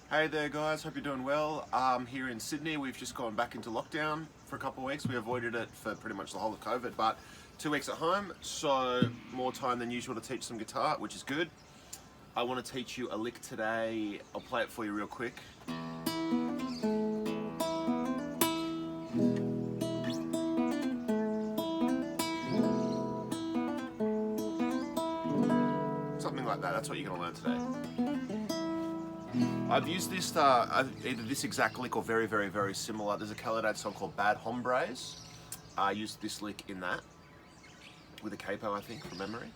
Hey there guys, hope you're doing well. Here in Sydney, we've just gone back into lockdown for a couple of weeks. We avoided it for pretty much the whole of COVID, but 2 weeks at home, so more time than usual to teach some guitar, which is good. I want to teach you a lick today. I'll play it for you real quick. Something like that, that's what you're going to learn today. I've used this, either this exact lick or very, very, very similar. There's a Caladad song called Bad Hombres. I used this lick in that, with a capo, I think, from memory.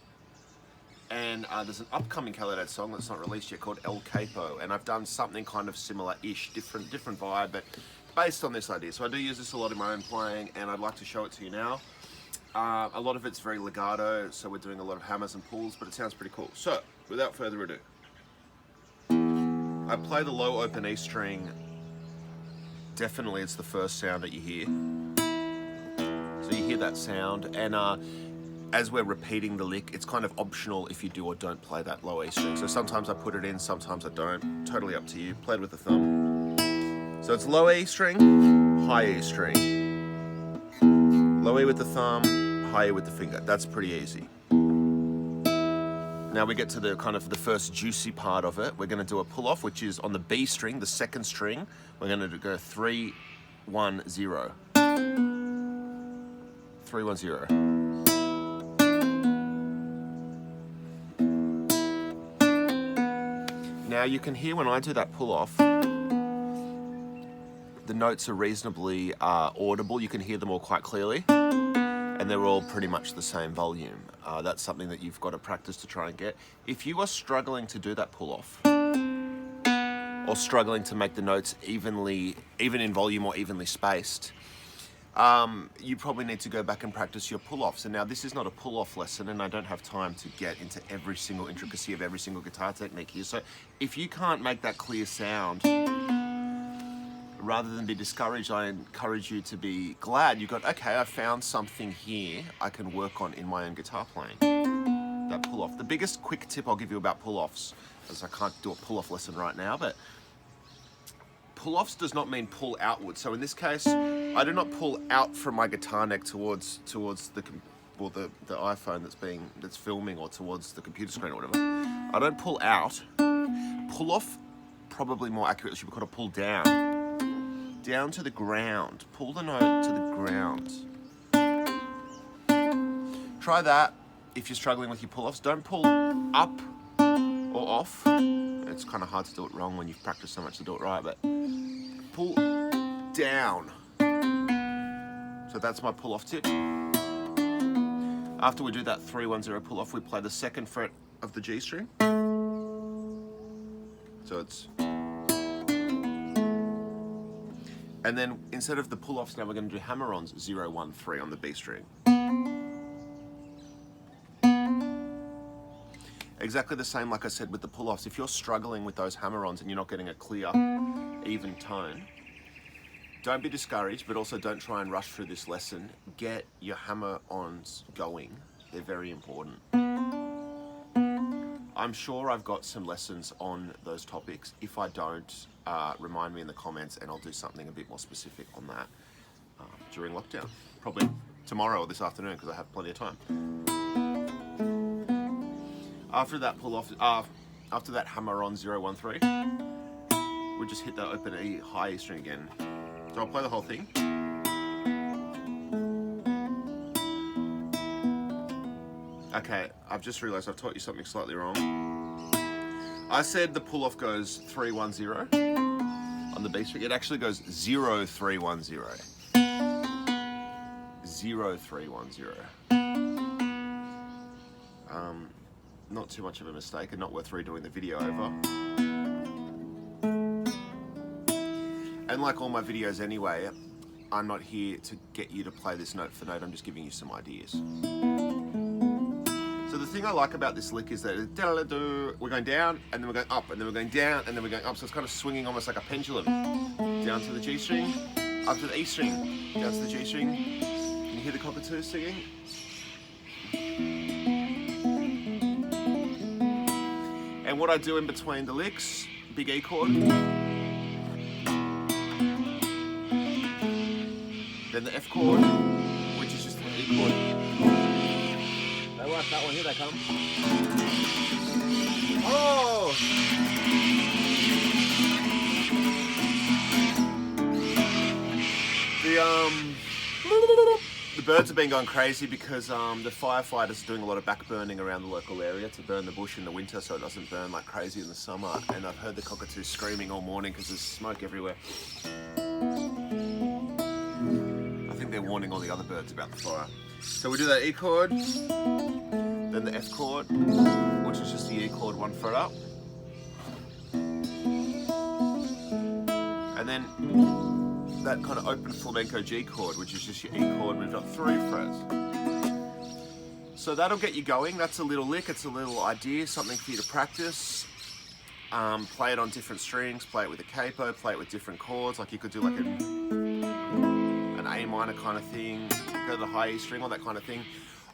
And there's an upcoming Caladad song that's not released yet called El Capo, and I've done something kind of similar-ish, different vibe, but based on this idea. So I do use this a lot in my own playing, and I'd like to show it to you now. A lot of it's very legato, so we're doing a lot of hammers and pulls, but it sounds pretty cool. So, without further ado, I play the low open E string. Definitely it's the first sound that you hear. So you hear that sound, and as we're repeating the lick, it's kind of optional if you do or don't play that low E string. So sometimes I put it in, sometimes I don't. Totally up to you. Played with the thumb. So it's low E string, high E string. Low E with the thumb, high E with the finger. That's pretty easy. Now we get to the kind of the first juicy part of it. We're going to do a pull off, which is on the B string, the second string. We're going to go 3, 1, 0. 3, 1, 0. Now you can hear when I do that pull off, the notes are reasonably audible. You can hear them all quite clearly, and they're all pretty much the same volume. That's something that you've got to practice to try and get. If you are struggling to do that pull off, or struggling to make the notes even in volume or evenly spaced, you probably need to go back and practice your pull-offs. And now this is not a pull-off lesson, and I don't have time to get into every single intricacy of every single guitar technique here. So if you can't make that clear sound, rather than be discouraged, I encourage you to be glad you got, okay, I found something here I can work on in my own guitar playing. That pull-off. The biggest quick tip I'll give you about pull-offs, as I can't do a pull-off lesson right now, but pull-offs does not mean pull outward. So in this case, I do not pull out from my guitar neck towards the iPhone that's filming, or towards the computer screen or whatever. I don't pull out. Pull off, probably more accurately, should be called a pull down. Down to the ground. Pull the note to the ground. Try that if you're struggling with your pull-offs. Don't pull up or off. It's kind of hard to do it wrong when you've practiced so much to do it right, but pull down. So that's my pull-off tip. After we do that 3, 1, 0 pull-off, we play the second fret of the G string. So it's... And then instead of the pull-offs, now we're going to do hammer-ons 0, 1, 3 on the B string. Exactly the same like I said with the pull-offs. If you're struggling with those hammer-ons and you're not getting a clear, even tone, don't be discouraged, but also don't try and rush through this lesson. Get your hammer-ons going. They're very important. I'm sure I've got some lessons on those topics. If I don't, remind me in the comments, and I'll do something a bit more specific on that during lockdown. Probably tomorrow or this afternoon, because I have plenty of time. After that pull-off, after that hammer-on 0, 1, 3, we'll just hit that open E high E string again. So I'll play the whole thing. Okay, I've just realized I've taught you something slightly wrong. I said the pull-off goes 3, 1, 0 on the B string. It actually goes 0, 3, 1, 0. 0, 3, 1, 0. Not too much of a mistake, and not worth redoing the video over. And like all my videos anyway, I'm not here to get you to play this note for note, I'm just giving you some ideas. So the thing I like about this lick is that we're going down, and then we're going up, and then we're going down, and then we're going up, so it's kind of swinging almost like a pendulum. Down to the G string, up to the E string, down to the G string. Can you hear the cockatoos singing? And what I do in between the licks, big E chord, Then the F chord, which is just an E chord. They like that one, here they come. Oh! The birds have been going crazy because the firefighters are doing a lot of backburning around the local area to burn the bush in the winter so it doesn't burn like crazy in the summer. And I've heard the cockatoos screaming all morning because there's smoke everywhere. I think they're warning all the other birds about the fire. So we do that E chord, then the F chord, which is just the E chord 1 fret up. And then that kind of open flamenco G chord, which is just your E chord moved up 3 frets. So that'll get you going. That's a little lick, it's a little idea, something for you to practice. Play it on different strings, play it with a capo, play it with different chords. Like you could do like an A minor kind of thing, go to the high E string, all that kind of thing.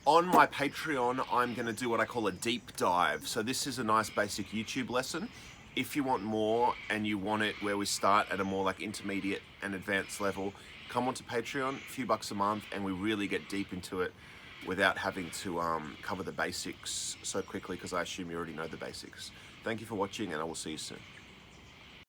On my Patreon, I'm going to do what I call a deep dive. So this is a nice basic YouTube lesson. If you want more and you want it where we start at a more like intermediate and advanced level, come onto Patreon, a few bucks a month, and we really get deep into it without having to cover the basics so quickly because I assume you already know the basics. Thank you for watching and I will see you soon.